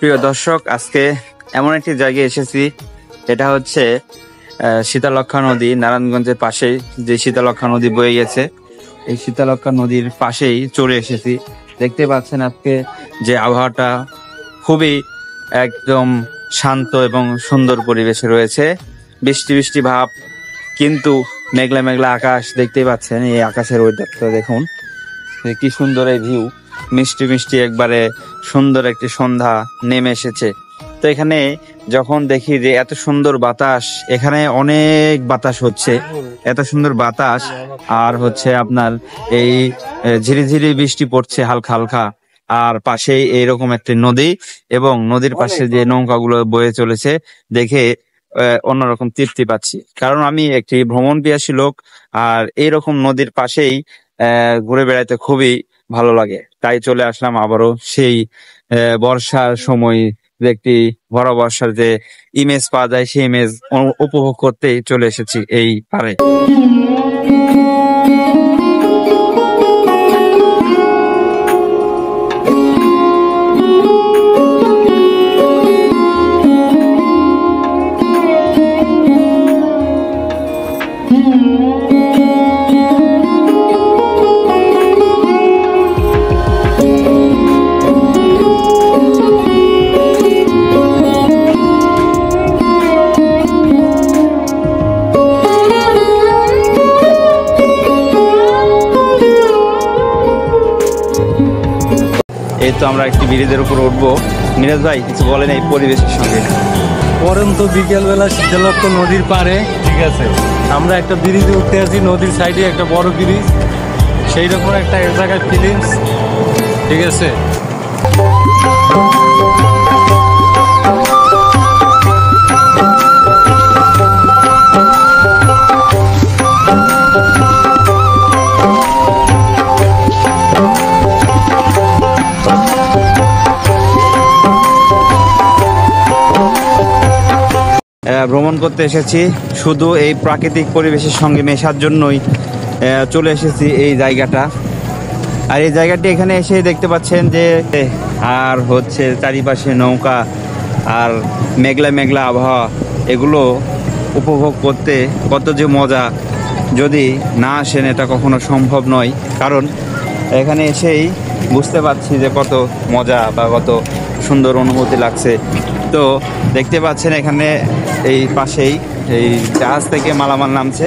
প্রিয় দর্শক, আজকে এমন একটি জায়গায় এসেছি, এটা হচ্ছে শীতলক্ষ্যা নদী। নারায়ণগঞ্জের পাশেই যে শীতলক্ষ্যা নদী বয়ে গেছে, এই শীতলক্ষ্যা নদীর পাশেই চলে এসেছি। দেখতে পাচ্ছেন আজকে যে আবহাওয়াটা খুবই একদম শান্ত এবং সুন্দর পরিবেশে রয়েছে। বৃষ্টি বৃষ্টি ভাব, কিন্তু মেঘলা মেঘলা আকাশ দেখতেই পাচ্ছেন। এই আকাশের ওয়েদারটা দেখুন, কি সুন্দর এই ভিউ। মিষ্টি মিষ্টি একবারে সুন্দর একটি সন্ধ্যা নেমে এসেছে। তো এখানে যখন দেখি যে এত সুন্দর বাতাস, এখানে অনেক বাতাস হচ্ছে, এত সুন্দর বাতাস, আর হচ্ছে আপনার এই ঝিরিঝিরি বৃষ্টি পড়ছে হালকা হালকা, আর পাশেই এইরকম একটি নদী এবং নদীর পাশে যে নৌকাগুলো বয়ে চলেছে দেখে অন্যরকম তৃপ্তি পাচ্ছি। কারণ আমি একটি ভ্রমণ পিয়াসী লোক, আর এইরকম নদীর পাশেই ঘুরে বেড়াতে খুবই ভালো লাগে। তাই চলে আসলাম আবারও সেই বর্ষার সময়, একটি বড় বর্ষার যে ইমেজ পাওয়া যায় সেই ইমেজ উপভোগ করতেই চলে এসেছি এই পারে। এই তো আমরা একটি ব্রিজের উপর উঠবো। মিরাজ ভাই, কিছু বলেন এই পরিবেশের সঙ্গে। পরন্ত বিকেলবেলা শীতলক্ষ্যা নদীর পাড়ে, ঠিক আছে, আমরা একটা ব্রিজে উঠতে আছি। নদীর সাইডে একটা বড় ব্রিজ, সেই রকম একটা জায়গায় ফিলিংস, ঠিক আছে। ভ্রমণ করতে এসেছি, শুধু এই প্রাকৃতিক পরিবেশের সঙ্গে মেশার জন্যই চলে এসেছি এই জায়গাটা। আর এই জায়গাটি এখানে এসে দেখতে পাচ্ছেন যে আর হচ্ছে চারিপাশে নৌকা আর মেঘলা মেঘলা আবহাওয়া, এগুলো উপভোগ করতে কত যে মজা, যদি না আসেন এটা কখনো সম্ভব নয়। কারণ এখানে এসেই বুঝতে পারছি যে কত মজা বা কত সুন্দর অনুভূতি লাগছে। তো দেখতে পাচ্ছেন এখানে এই পাশেই এই জাহাজ থেকে মালামাল নামছে,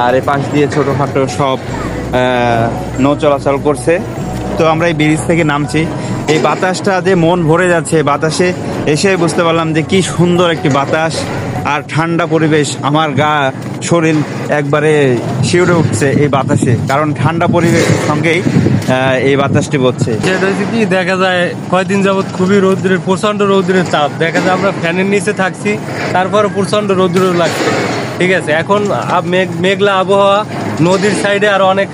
আর এই পাশ দিয়ে ছোটোখাটো সব নৌ চলাচল করছে। তো আমরা এই ব্রিজ থেকে নামছি, এই বাতাসটা যে মন ভরে যাচ্ছে, বাতাসে এসে বুঝতে পারলাম যে কি সুন্দর একটি বাতাস আর ঠান্ডা পরিবেশ। আমার গা শরীর একবারে শিউরে উঠছে এই বাতাসে, কারণ ঠান্ডা পরিবেশের সঙ্গেই এই বাতাসটি বচ্ছে। সেটা হচ্ছে কি, দেখা যায় কয়েকদিন যাবৎ খুবই রৌদ্রের, প্রচণ্ড রৌদ্রের চাপ। দেখা যায় আমরা ফ্যানের নিচে থাকছি, তারপরে প্রচণ্ড রৌদ্র লাগছে, ঠিক আছে। এখন মেঘলা আবহাওয়া, নদীর সাইডে আর অনেক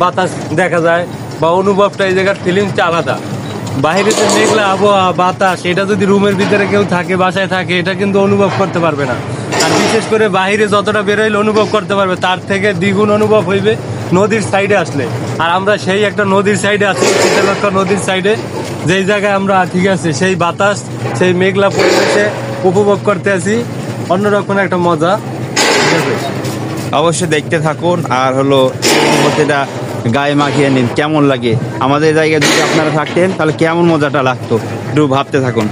বাতাস দেখা যায়, বা অনুভবটা এই জায়গার ফিলিংসটা আলাদা। বাইরে যে মেঘলা আবহাওয়া, বাতাস, এটা যদি রুমের ভিতরে কেউ থাকে, বাসায় থাকে, এটা কিন্তু অনুভব করতে পারবে না। আর বিশেষ করে বাইরে যতটা বেরোইলে অনুভব করতে পারবে, তার থেকে দ্বিগুণ অনুভব হইবে নদীর সাইডে আসলে। আর আমরা সেই একটা নদীর সাইডে আছি, শীতলক্ষ্যা নদীর সাইডে, যেই জায়গায় আমরা, ঠিক আছে, সেই বাতাস, সেই মেঘলা পরিবেশে উপভোগ করতে আছি। অন্যরকম একটা মজা, ঠিক আছে। অবশ্যই দেখতে থাকুন, আর হলো অনুভূতিটা গায়ে মাখিয়ে নিন, কেমন লাগে। আমাদের জায়গায় যদি আপনারা থাকতেন তাহলে কেমন মজাটা লাগতো, একটু ভাবতে থাকুন।